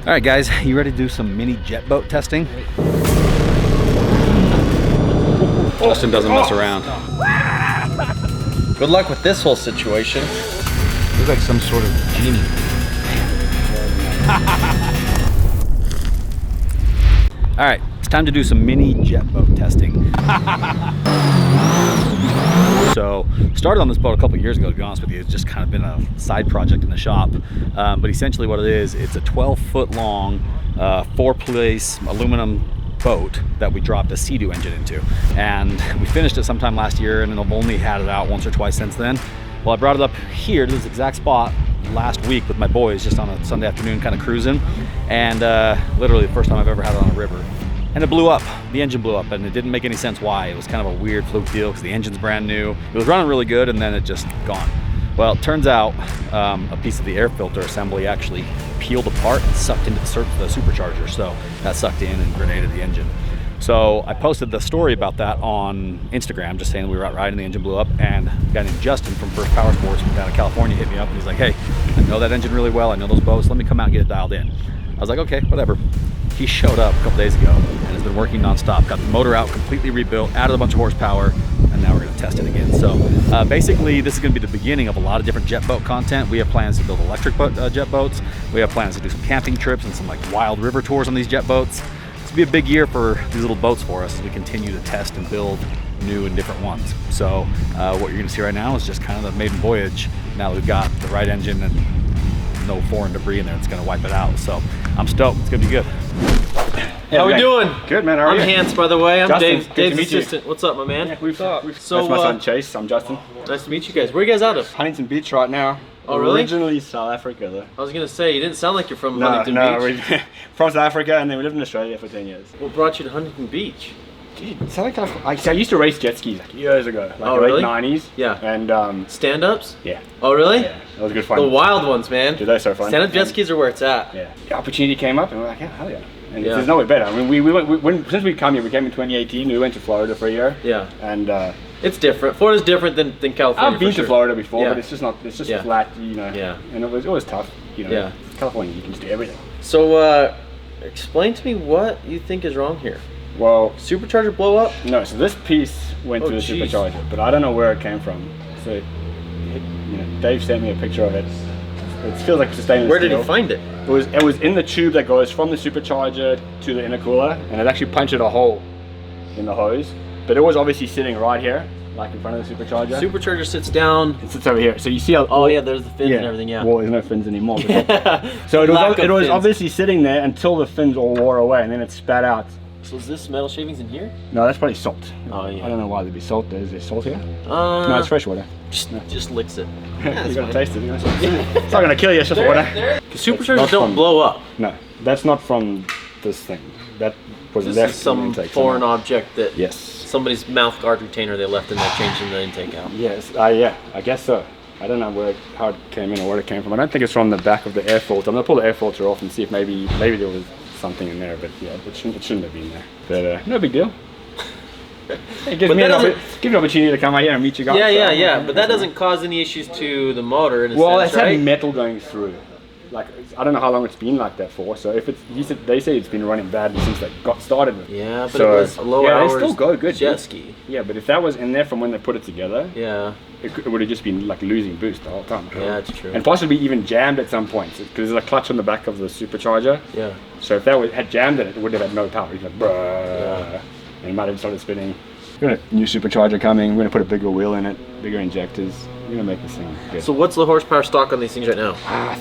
All right, guys, you ready to do some mini jet boat testing? Justin doesn't mess around. Good luck with this whole situation. Looks like some sort of genie. All right, it's time to do some mini jet boat testing. So, started on this boat a couple years ago, to be honest with you. It's just kind of been a side project in the shop. But essentially what it is, it's a 12-foot long, 4-place aluminum boat that we dropped a Sea-Doo engine into. And we finished it sometime last year, and I've only had it out once or twice since then. Well, I brought it up here to this exact spot last week with my boys, just on a Sunday afternoon, kind of cruising. And literally the first time I've ever had it on a river. And it blew up. The engine blew up, and it didn't make any sense why. It was kind of a weird fluke deal because the engine's brand new. It was running really good, and then it just gone. Well, it turns out a piece of the air filter assembly actually peeled apart and sucked into the supercharger. So that sucked in and grenaded the engine. So I posted the story about that on Instagram, just saying we were out riding, the engine blew up, and a guy named Justin from First Power Sports from down in California hit me up, and he's like, hey, I know that engine really well. I know those boats. Let me come out and get it dialed in. I was like, okay, whatever. He showed up a couple days ago and has been working nonstop. Got the motor out, completely rebuilt, added a bunch of horsepower, and now we're gonna test it again. So basically, this is gonna be the beginning of a lot of different jet boat content. We have plans to build electric jet boats. We have plans to do some camping trips and some like wild river tours on these jet boats. It's gonna be a big year for these little boats for us as we continue to test and build new and different ones. So what you're gonna see right now is just kind of the maiden voyage. Now that we've got the right engine and no foreign debris in there, it's gonna wipe it out. So I'm stoked, it's gonna be good. How we doing? Good, man. How are you? I'm Hans, by the way. I'm Justin, Dave's assistant. What's up, my man? Yeah, we've so, that's my son Chase. I'm Justin. Nice to meet you guys. Where are you guys out of? Huntington Beach right now. Oh, really? Originally South Africa, though. I was gonna say, you didn't sound like you're from Huntington Beach. No, from South Africa, and then we lived in Australia for 10 years. What brought you to Huntington Beach? Dude, Southern California. I used to race jet skis like years ago, like the late 90s. Yeah. And stand-ups? Yeah. Oh, really? Yeah, that was good fun. The wild ones, man. Dude, they're so fun. Stand-up jet skis are where it's at. Yeah. The opportunity came up, and we're like, yeah, hell yeah. And there's no way better. I mean, since we come here, we came in 2018. We went to Florida for a year. Yeah. And it's different. Florida's different than California. I've been to Florida before, but it's just not. It's just Yeah. flat, you know. Yeah. And it was tough, you know. Yeah. California, you can just do everything. So, explain to me what you think is wrong here. Well, Supercharger blow up? no. So this piece went to the supercharger, but I don't know where it came from. So, you know, Dave sent me a picture of it. It feels like it's a stainless Where did steel. he find it? It was in the tube that goes from the supercharger to the intercooler, and it actually punched a hole in the hose. But it was obviously sitting right here, like in front of the supercharger. Supercharger sits down. It sits over here. So you see how? Oh yeah, there's the fins and everything. Yeah. Well, there's no fins anymore. Yeah. So it was fins. obviously sitting there until the fins all wore away, and then it spat out. So is this metal shavings in here? No, that's probably salt. Oh yeah. I don't know why there'd be salt there. Is there salt here? No, it's fresh water. Just licks it. You gotta taste it. It's not gonna kill you. It's just water. Superchargers don't blow up. No, that's not from this thing. That was This left is some in the intake foreign somewhere. object that Yes. somebody's mouth guard retainer they left in there, changing the intake out. Yes. Yeah. I guess so. I don't know how it came in or where it came from. I don't think it's from the back of the air filter. I'm gonna pull the air filter off and see if maybe there was something in there. But yeah, it shouldn't have been there. But no big deal. It gives me an opportunity to come out here and meet you guys. Yeah. But that doesn't cause any issues to the motor in a Well, sense, it's right? had metal going through. Like, I don't know how long it's been like that for. So if they say it's been running bad since they got started with it. Yeah, but it was a low hours they still go good. jet ski. Yeah, but if that was in there from when they put it together, Yeah. it would have just been like losing boost the whole time. Yeah, that's true. And possibly even jammed at some points because there's a clutch on the back of the supercharger. Yeah. So if that had jammed it would have had no power. It's like, bruh, and it might have started spinning. We've got a new supercharger coming. We're gonna put a bigger wheel in it, bigger injectors. We're gonna make this thing good. So what's the horsepower stock on these things right now?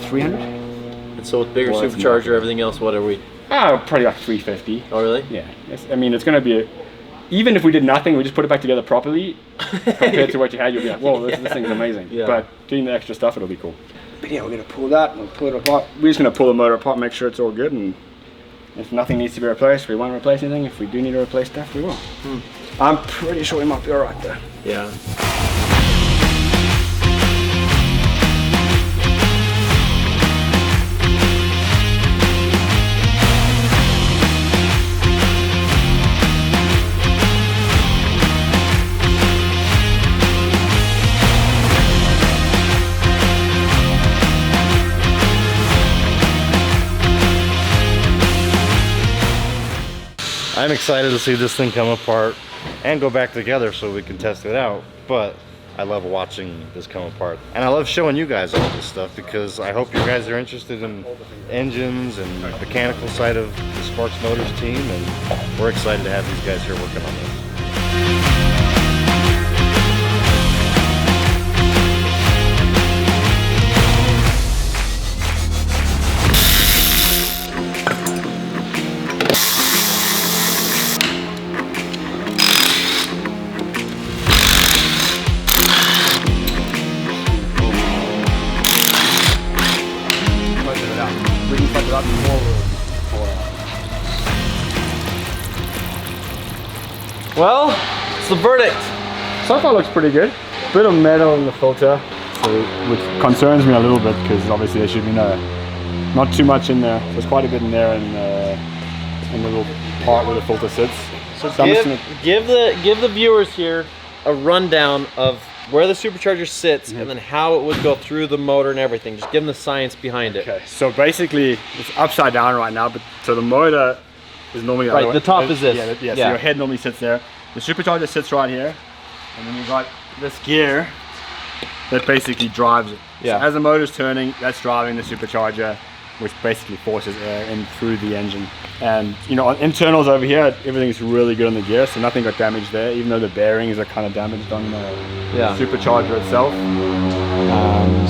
300. And so with bigger Well, that's supercharger, nothing. everything else, what are we? Probably like 350. Oh really? Yeah. I mean, it's gonna be even if we did nothing, we just put it back together properly, compared to what you had, you'll be like, whoa, this thing's amazing. Yeah. But doing the extra stuff, it'll be cool. But yeah, we're gonna pull that and pull it apart. We're just gonna pull the motor apart, make sure it's all good, and if nothing needs to be replaced, we won't replace anything. If we do need to replace stuff, we will. I'm pretty sure we might be alright though. Yeah. I'm excited to see this thing come apart and go back together so we can test it out. But I love watching this come apart. And I love showing you guys all this stuff because I hope you guys are interested in engines and mechanical side of the Sparks Motors team. And we're excited to have these guys here working on this. Well, it's the verdict. So far looks pretty good. Bit of metal in the filter, so, which concerns me a little bit because obviously there should be not too much in there. There's quite a bit in there in the little part where the filter sits. So give the viewers here a rundown of where the supercharger sits and then how it would go through the motor and everything. Just give them the science behind it. Okay, so basically it's upside down right now, but so the motor is normally right. The top is this. Yeah, so your head normally sits there. The supercharger sits right here, and then you've got this gear that basically drives it. Yeah. So as the motor's turning, that's driving the supercharger, which basically forces air in through the engine. And you know, on internals over here, everything's really good on the gear, so nothing got damaged there, even though the bearings are kind of damaged on the supercharger itself.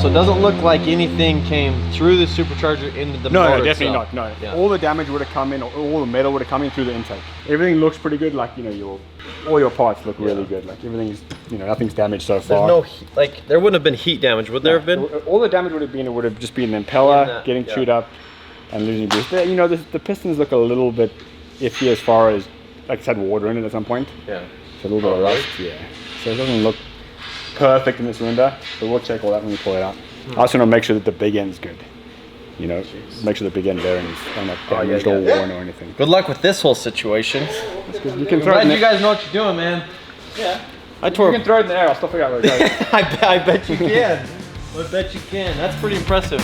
So it doesn't look like anything came through the supercharger into the motor. No, definitely itself. not. No, Yeah. all the damage would have come in, or all the metal would have come in through the intake. Everything looks pretty good. Like all your parts look really good. Like everything's, nothing's damaged so far. There's no heat, there wouldn't have been heat damage, would there have been? All the damage would have been, it would have just been the impeller getting chewed up and losing boost. The pistons look a little bit iffy as far as, like, it's had water in it at some point. Yeah. It's a little bit of rust. Yeah. So it doesn't look perfect in this render, but we'll check all that when we pull it out. I also want to make sure that the big end's good. Make sure the big end bearings are not damaged or worn or anything. Good luck with this whole situation. That's good. You can I'm throw it glad in the you guys know what you're doing, man. Yeah. You can throw it in the air. I'll still figure out where it goes. I bet you can. I bet you can. That's pretty impressive.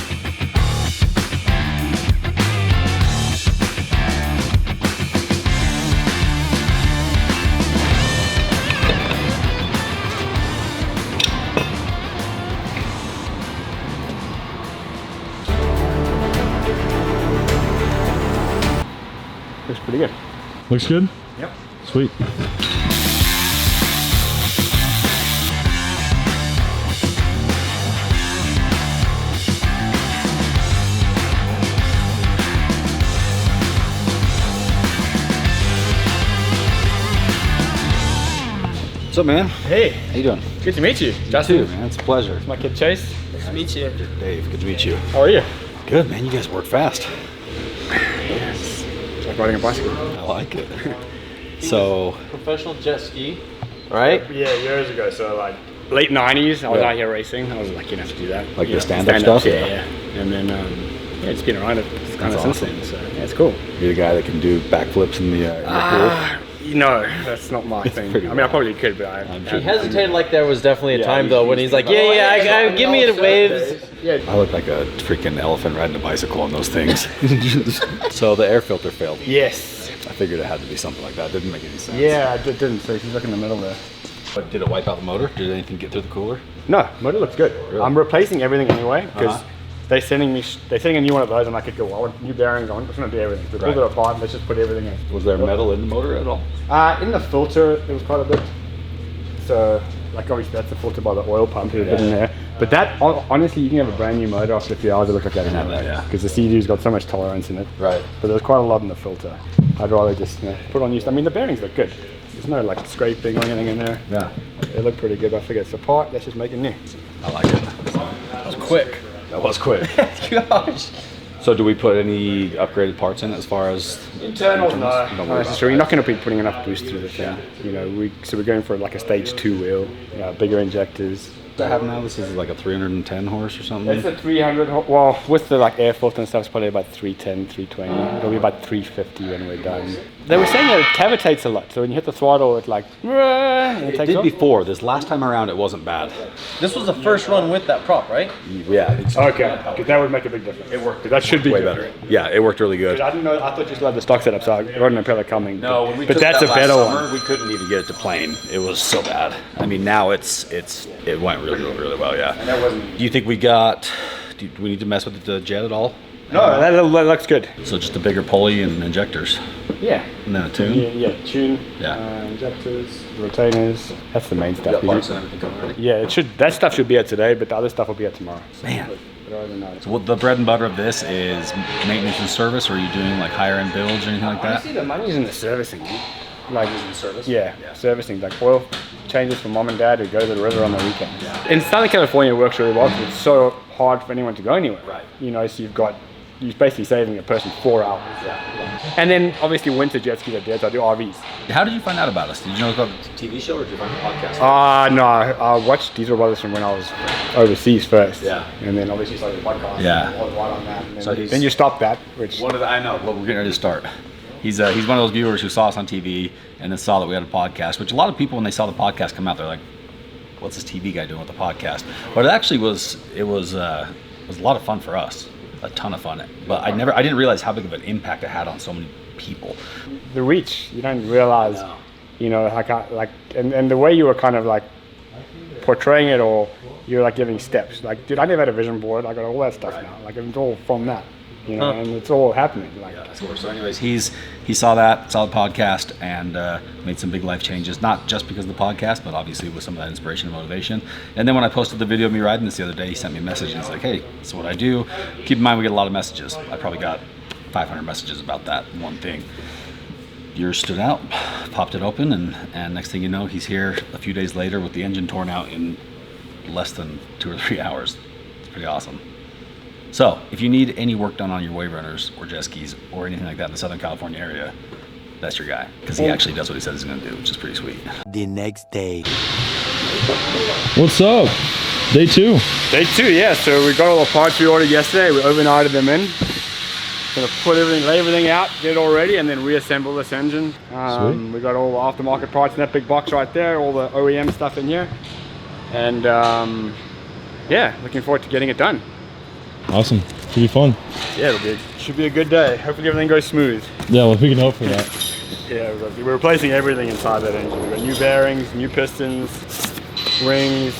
Looks pretty good. Looks good? Yep. Sweet. What's up, man? Hey, How you doing? good to meet you. Justin. Too, man. It's a pleasure. My kid Chase. Nice to meet you. Dave, good to meet you. How are you? Good, man. You guys work fast. It's like riding a bicycle. I like it. So, Professional jet ski, right? Yeah, years ago. So like late '90s, I was out here racing. I was lucky enough to do that. Like the stand-up stuff? Yeah. And then it's been around it kind of since then. So yeah, it's cool. you're the guy that can do backflips in the pool? No, that's not my thing. I mean, I probably could, but He hesitated like there was definitely a time though when he's like, give me the waves. Yeah. I look like a freaking elephant riding a bicycle on those things. So the air filter failed. Yes. I figured it had to be something like that. Didn't make any sense. Yeah, it didn't. So she's looking in the middle there. But did it wipe out the motor? Did anything get through the cooler? No, motor looks good. Really? I'm replacing everything anyway because they're sending a new one of those. I'm like, go, I want new bearings on. I'm just gonna do everything. We pulled it apart. Let's just put everything in. Was there metal in the motor at all? In the filter, there was quite a bit. So, like, obviously that's the filter by the oil pump. There's a bit in there. But that, honestly, you can have a brand new motor after a few hours. It look like that anyway. Because the CD's got so much tolerance in it. Right. But there's quite a lot in the filter. I'd rather just put on new stuff. I mean, the bearings look good. There's no like scraping or anything in there. Yeah. They look pretty good. I figure it's apart. Let's just make it new. I like it. That was quick. That was quick. Gosh. So do we put any upgraded parts in as far as Internals, no. Don't Not worry necessarily. You're not going to be putting enough boost through the thing. So we're going for like a stage 2 wheel, bigger injectors, I have now. This is like a 310 horse or something. It's a 300, well, with the like air filter and stuff, it's probably about 310, 320. It'll be about 350 when we're done. They were saying that it cavitates a lot, so when you hit the throttle, it like, and It takes did off. before. This last time around, it wasn't bad. This was the first run with that prop, right? Yeah, it's Okay, because that would make a big difference. It worked. That should be way good. better. Yeah, it worked really good. I didn't know. I thought you still had the stock setup, so I wrote an impeller coming. No, when we but took that's that a better last summer, one. we couldn't even get it to plane. It was so bad. I mean, now it went really well. Yeah. And that wasn't. Do you think we got? Do we need to mess with the jet at all? No, that looks good. So just a bigger pulley and injectors, Yeah. and then a tune. Yeah, tune. Yeah. Injectors, retainers. That's the main stuff. and everything coming already. Yeah, it should. That stuff should be out today, but the other stuff will be out tomorrow. So, Man. but other than that, So what the bread and butter of this is maintenance and service, or are you doing like higher end builds or anything like that? honestly, the money's in the servicing. Like service. yeah, servicing, like oil changes for mom and dad who go to the river on the weekend. In Southern California, it works really well because it's so hard for anyone to go anywhere. Right. You know, so you're basically saving a person 4 hours. And then obviously winter jet skis are dead, so I do RVs. How did you find out about us? Did you know about the TV show or did you find the podcast? No, I watched Diesel Brothers from when I was overseas first. Yeah. And then obviously started the podcast. Yeah. And I was right on that. And then, So he's- then you stop that, which I know. Well, we're getting ready to start. He's one of those viewers who saw us on TV and then saw that we had a podcast. Which a lot of people, when they saw the podcast come out, they're like, "What's this TV guy doing with the podcast?" But it actually was. It was a lot of fun for us. A ton of fun. But I didn't realize how big of an impact it had on so many people. the reach, you don't realize, No. you know, and the way you were kind of like portraying it, or you're like giving steps. Like, dude, I never had a vision board. I got all that stuff now. Like, it's all from that, you know, and it's all happening. Like, So anyways, he saw the podcast and made some big life changes, not just because of the podcast, but obviously with some of that inspiration and motivation. And then when I posted the video of me riding this the other day, he sent me a message and he's like, "Hey, this is what I do." Keep in mind, we get a lot of messages. I probably got 500 messages about that one thing. Yours stood out, popped it open, and next thing you know, he's here a few days later with the engine torn out in less than 2 or 3 hours. It's pretty awesome. So, if you need any work done on your wave runners or jet skis or anything like that in the Southern California area, that's your guy. Because he actually does what he says he's going to do, which is pretty sweet. The next day. What's up? Day 2. Day 2, yeah. So we got all the parts we ordered yesterday. We overnighted them in. Gonna lay everything out, get it all ready, and then reassemble this engine. Sweet. We got all the aftermarket parts in that big box right there, all the OEM stuff in here. And yeah, looking forward to getting it done. Awesome. Should be fun. Yeah, should be a good day. Hopefully everything goes smooth. Yeah, well, we can hope for that. Yeah, we're replacing everything inside that engine. We've got new bearings, new pistons, rings,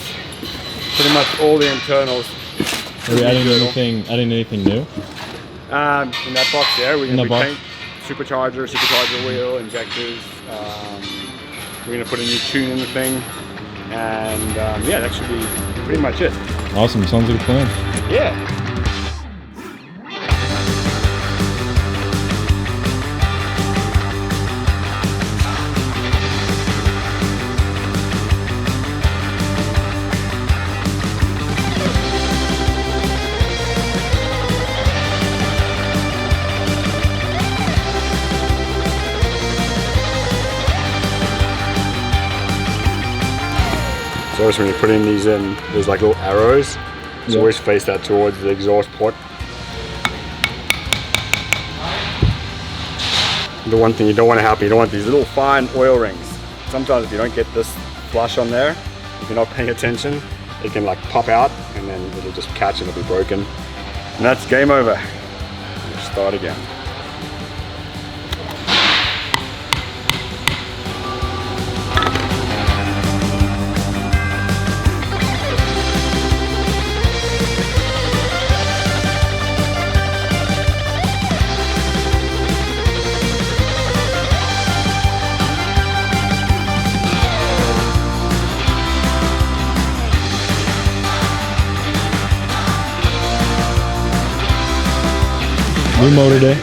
pretty much all the internals. Are we adding anything new? In that box there, we're In going that to box? paint supercharger wheel, injectors. We're going to put a new tune in the thing. And yeah, that should be pretty much it. Awesome. Sounds like a plan. Yeah. So always when you're putting these in, there's like little arrows. So Yeah. always face that towards the exhaust port. The one thing you don't want to happen, you don't want these little fine oil rings. Sometimes if you don't get this flush on there, if you're not paying attention, it can like pop out and then it'll just catch and it'll be broken. And that's game over. We'll start again. New motor day.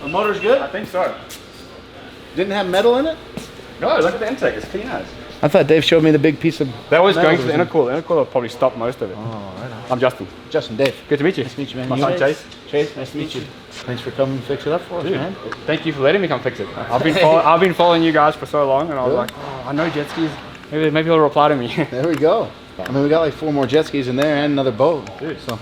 The motor's good? I think so. Didn't have metal in it? No, look at the intake, it's clean as. I thought Dave showed me the big piece of That was metal going to the was in- intercooler. The intercooler will probably stop most of it. Oh, right on. I'm Justin. Justin, Dave. Good to meet you. Nice to meet you, man. My You son Chase? Chase. Chase, nice to meet you. Thanks for coming and fix it up for us, man. Thank you for letting me come fix it. I've been following you guys for so long, and I was like, oh, I know jet skis. Maybe he'll reply to me. There we go. I mean, we got like 4 more jet skis in there and another boat. Dude, so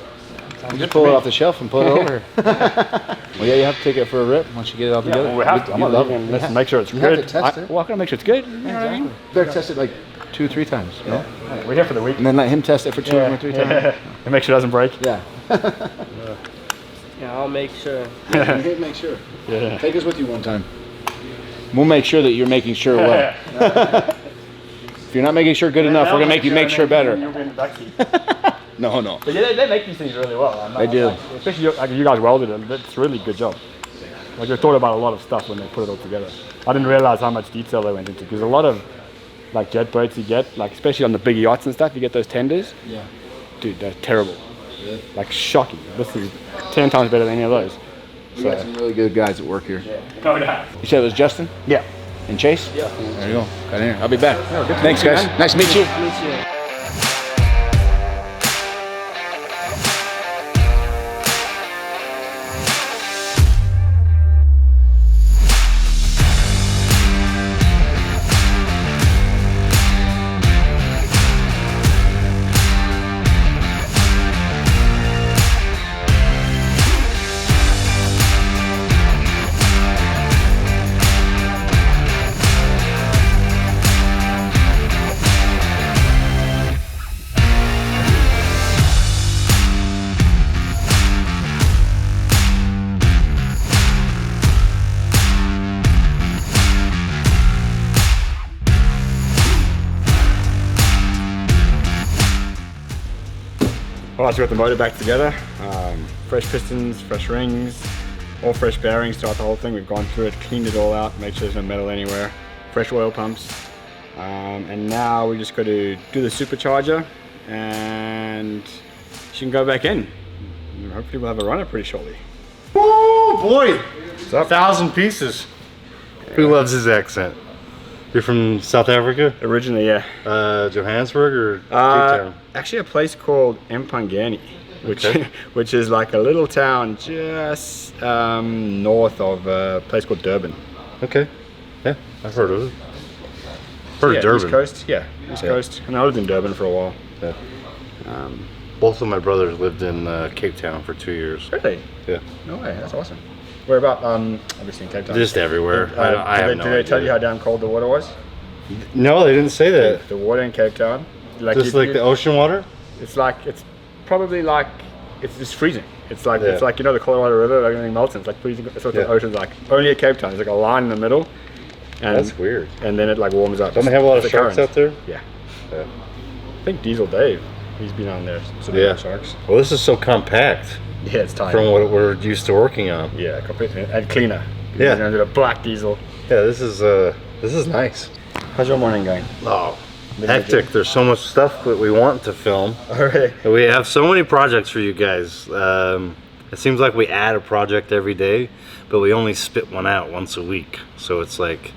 we just pull it off the shelf and put it over here. Well, yeah, you have to take it for a rip once you get it all together. Well, we have to. I'm not leaving. Let's make sure it's You good. have to test it. Well, I gotta make sure it's good. You know what I mean? Better test it like 2 or 3 times. You know? We're here for the week. And then let him test it for 2 or 3 times. And make sure it doesn't break. Yeah. Yeah, I'll make sure. Make sure. Yeah. Take us with you one time. We'll make sure that you're making sure well. If you're not making sure good enough, we're gonna make you make sure better. You'll be in the backseat. No, no. But yeah, they make these things really well. They do. Especially you guys welded them. It's a really good job. Like they thought about a lot of stuff when they put it all together. I didn't realize how much detail they went into because a lot of like jet boats you get, like especially on the big yachts and stuff, you get those tenders. Yeah. Dude, they're terrible. Yeah. Like shocking. This is 10 times better than any of those. We got some really good guys that work here. Yeah. No doubt. You said it was Justin? Yeah. And Chase? Yeah. There you go. Got in here. I'll be back. Yeah, Thanks, guys. Nice to meet you. Alright, so we got the motor back together. Fresh pistons, fresh rings, all fresh bearings throughout the whole thing. We've gone through it, cleaned it all out, made sure there's no metal anywhere. Fresh oil pumps. And now we just got to do the supercharger and she can go back in. And hopefully we'll have a runner pretty shortly. Oh boy! What's up? 1,000 pieces. Who loves his accent? You're from South Africa? Originally, yeah. Johannesburg or Cape Town? Actually a place called Mpangeni, which Okay. which is like a little town just north of a place called Durban. Okay. Yeah, I've heard of it. Heard of Durban. East Coast, yeah, East Coast. And I lived in Durban for a while. Yeah. Both of my brothers lived in Cape Town for 2 years. Really? Yeah. No way, that's awesome. Where about? Obviously in Cape Town. Just everywhere. I have no Did they tell you idea. how damn cold the water was? No, they didn't say that. The water in Cape Town, Just like the ocean water? it's probably like it's just freezing. It's like Yeah. it's like, you know, the Colorado River, like everything melts. And it's like freezing. That's what Yeah. the ocean's like. Only at Cape Town, there's like a line in the middle, and That's weird. and then it like warms up. Don't they have a lot of It's the sharks current. out there? Yeah. Yeah. I think Diesel Dave, he's been on there. So Yeah. sharks. Well, this is so compact Yeah, it's tiny. from what we're used to working on. Yeah, completely, and cleaner. Yeah. You know, a black diesel. Yeah, this is nice. How's your morning going? Oh, hectic. There's so much stuff that we want to film. Alright. We have so many projects for you guys. It seems like we add a project every day, but we only spit one out once a week. So it's like,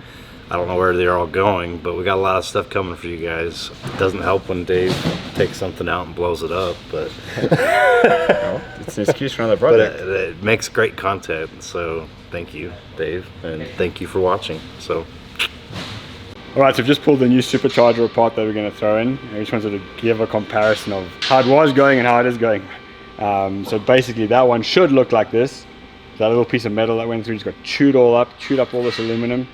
I don't know where they're all going, but we got a lot of stuff coming for you guys. It doesn't help when Dave takes something out and blows it up, but Well, it's an excuse for another but project. it makes great content. So thank you, Dave, and thank you for watching. So Alright, so I've just pulled the new supercharger apart that we're going to throw in. I just wanted to give a comparison of how it was going and how it is going. So basically that one should look like this. That little piece of metal that went through just got chewed up all this aluminum,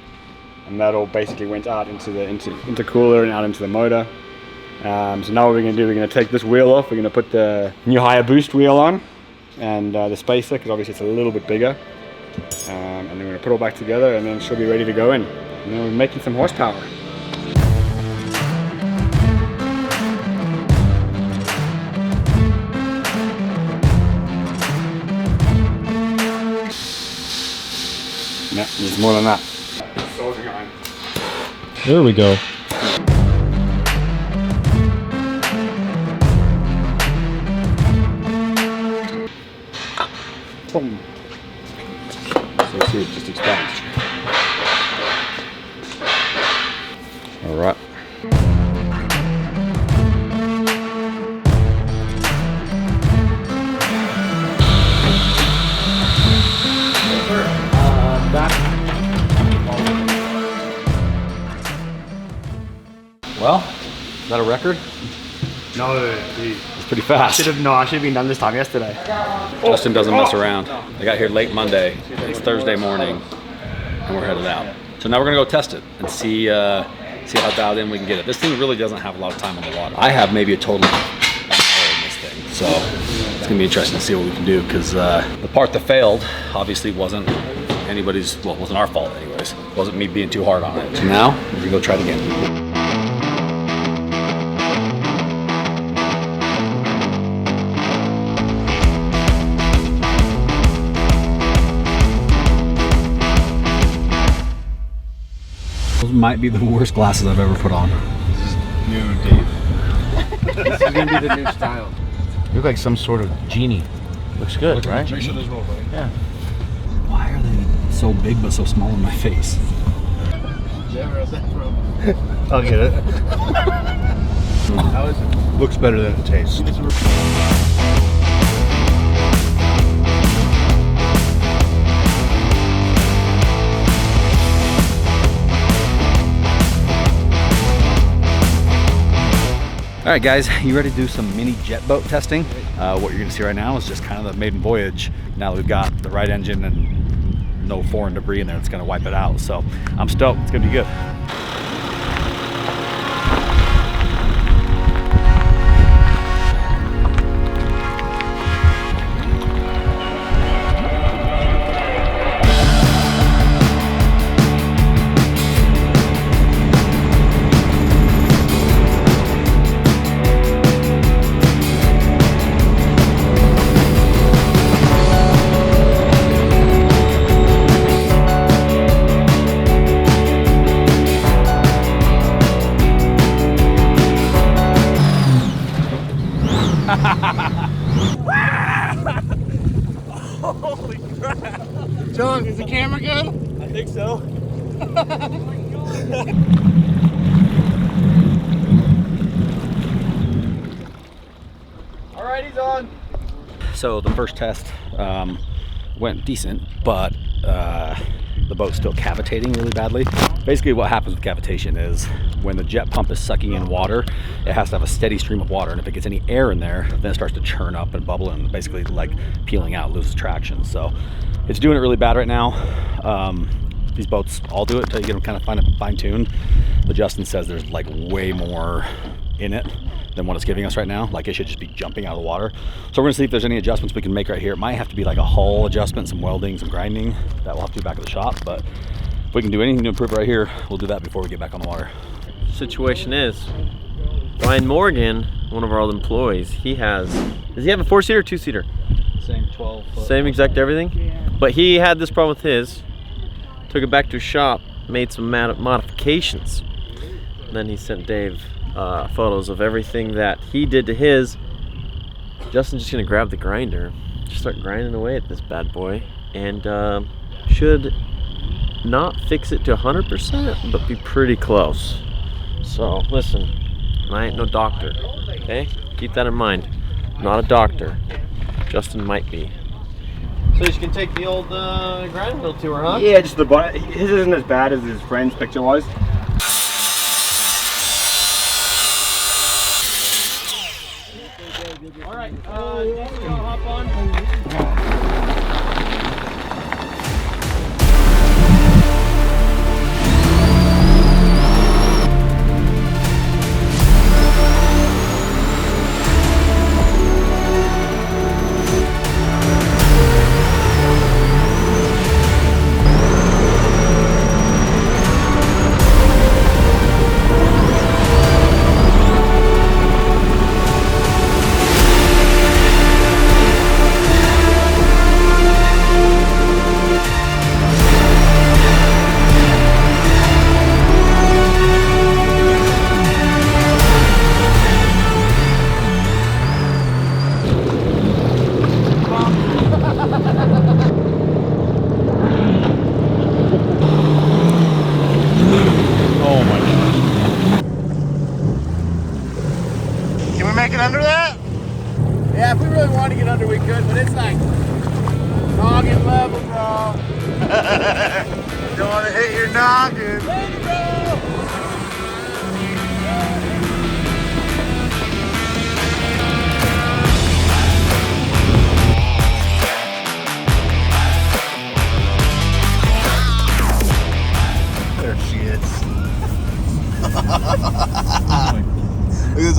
and that all basically went out into the intercooler and out into the motor. So now what we're going to do, we're going to take this wheel off, we're going to put the new higher boost wheel on, and the spacer, because obviously it's a little bit bigger. And then we're going to put it all back together, and then she'll be ready to go in. And then we're making some horsepower. No, needs more than that. There we go. Boom. So see, it just expands. all right. Well, is that a record? No, It's pretty fast. I should have been done this time yesterday. Justin doesn't mess around. I got here late Monday. It's Thursday morning, and we're headed out. So now we're gonna go test it and see how dialed in we can get it. This thing really doesn't have a lot of time on the water. I have maybe a total of an hour in this thing, so it's gonna be interesting to see what we can do, because the part that failed obviously wasn't wasn't our fault anyways. It wasn't me being too hard on it. So now we're gonna go try it again. Those might be the worst glasses I've ever put on. This is new, Dave. This is gonna be the new style. You look like some sort of genie. Looks good, right? Make sure there's roll, buddy. Yeah. Why are they so big but so small in my face? Where's that from? I'll get it. How is it? Looks better than it tastes. All right, guys, you ready to do some mini jet boat testing? What you're gonna see right now is just kind of the maiden voyage. Now that we've got the right engine and no foreign debris in there, it's gonna wipe it out. So I'm stoked, it's gonna be good. John, is the camera good? I think so. All right, he's on. So the first test went decent, but the boat's still cavitating really badly. Basically what happens with cavitation is when the jet pump is sucking in water, it has to have a steady stream of water, and if it gets any air in there, then it starts to churn up and bubble and basically like peeling out, loses traction. So it's doing it really bad right now. These boats all do it until you get them kind of fine-tuned. But Justin says there's like way more in it than what it's giving us right now. Like it should just be jumping out of the water. So we're gonna see if there's any adjustments we can make right here. It might have to be like a hull adjustment, some welding, some grinding. That we'll have to do back at the shop, but if we can do anything to improve it right here, we'll do that before we get back on the water. Situation is, Ryan Morgan, one of our old employees, does he have a 4-seater or 2-seater? Same 12 foot. Same exact everything? But he had this problem with his, took it back to his shop, made some modifications. And then he sent Dave photos of everything that he did to his. Justin's just gonna grab the grinder, just start grinding away at this bad boy, and should not fix it to 100%, but be pretty close. So listen, I ain't no doctor, okay? Keep that in mind. I'm not a doctor. Justin might be. So you can take the old grind wheel tour, huh? Yeah, just the button. His isn't as bad as his friend's picture was. All right, Jason, I'll hop on. Under that? Yeah, if we really want to get under, we could, but it's like noggin level, bro. Don't want to hit your noggin. Ready, bro.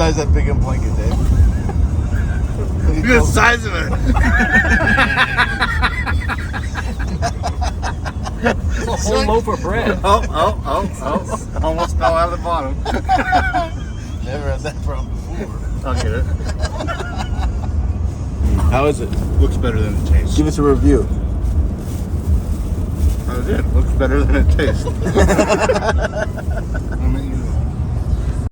size that big blanket, Dave. Look at the size of it. It's a whole loaf of bread. Oh. Almost fell out of the bottom. Never had that problem before. I'll get it. How is it? Looks better than it tastes. Give us a review. That was it. Looks better than it tastes.